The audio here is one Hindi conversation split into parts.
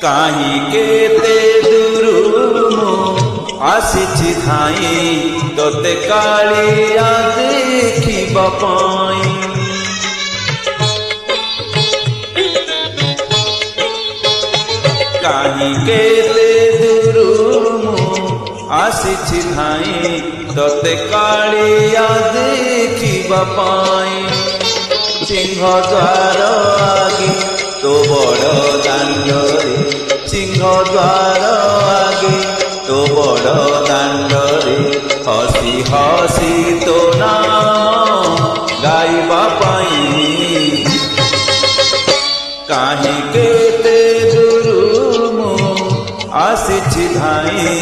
काहि केते दूरु मु आसिछि धाई तोते कालिया देखिबा पाई। काहि केते दूरु मु आसिछि धाई तोते कालिया देखिबा पाई। सिंह द्वार आगे तो बड़ दांडरे सिंह द्वार आगे तो बड़ दांडरे हसी हसी तो नाम गाइबा पाई। काहि केते दूरु मु आसिछि धाई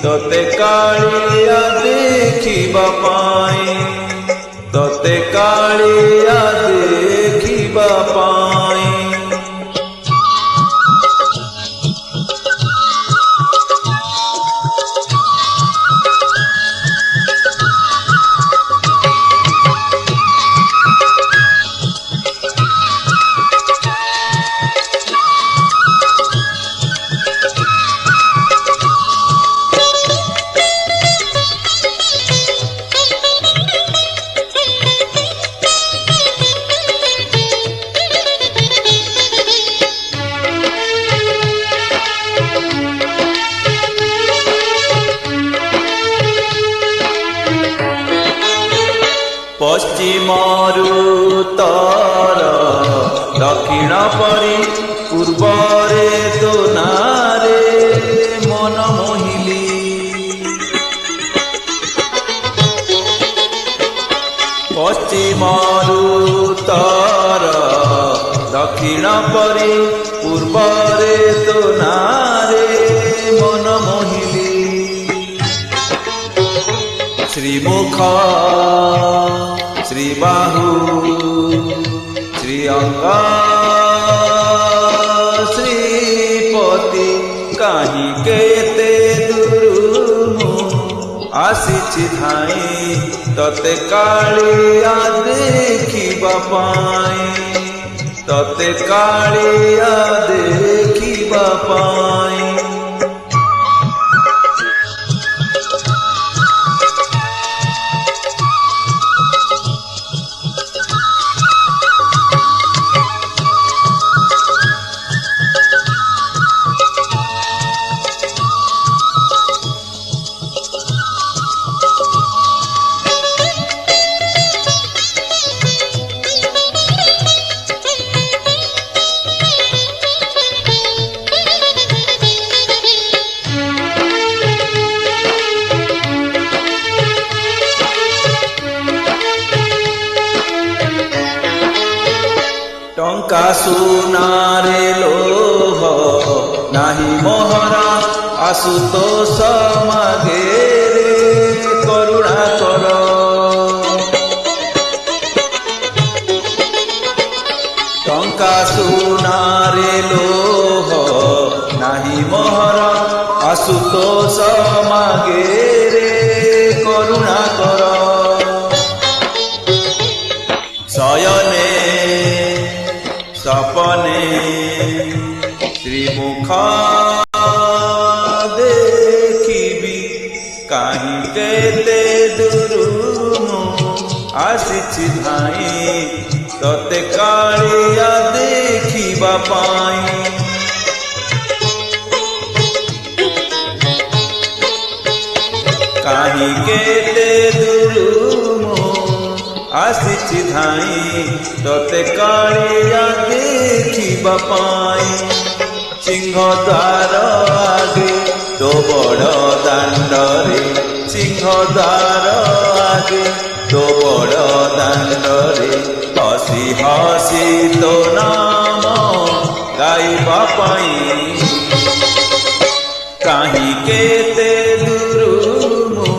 तोते कालिया देखिबा पाई। तोते कालिया देखिबा पाई। पश्चिमरु उत्तर दक्षिण परि पूर्वरे तो नारे मन मोहिली। पश्चिमरु उत्तर दक्षिण परि पूर्वरे तो नारे मन मोहिली। श्रीमुख श्री बाहु श्री अंग श्रीपति काहि केते दूरु मु आसिछि धाई तोते कालिया देखिबा पाई। तोते कालिया देखिबा पाई। टंका सुनारे लोभ नाही मोहरा आशुतोष मागे रे करुणा कर। टंका सुनारे लोभ नाही मोहरा आशुतोष मागे रे करुणा कर। शयने सपने श्रीमुख देखिबी काहि केते दूरु मु आसिछि धाई तोते कालिया देखिबा पाई। काहि केते दूरु मु आसिछि धाई तोते कालिया देखिबा पाई। सिंह द्वार आगे तो बड़ दांडरे सिंह द्वार आगे तो बड़ दांडरे हसी हसी तो नाम गाइबा पाई। काहि केते दूरु मु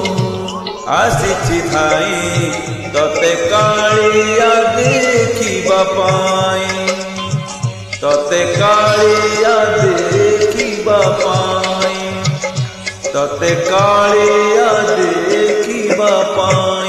आसिछि धाई तोते कालिया देखिबा पाई। तोते कालिया देखिबा पाई। तोते कालिया देखिबा पाई।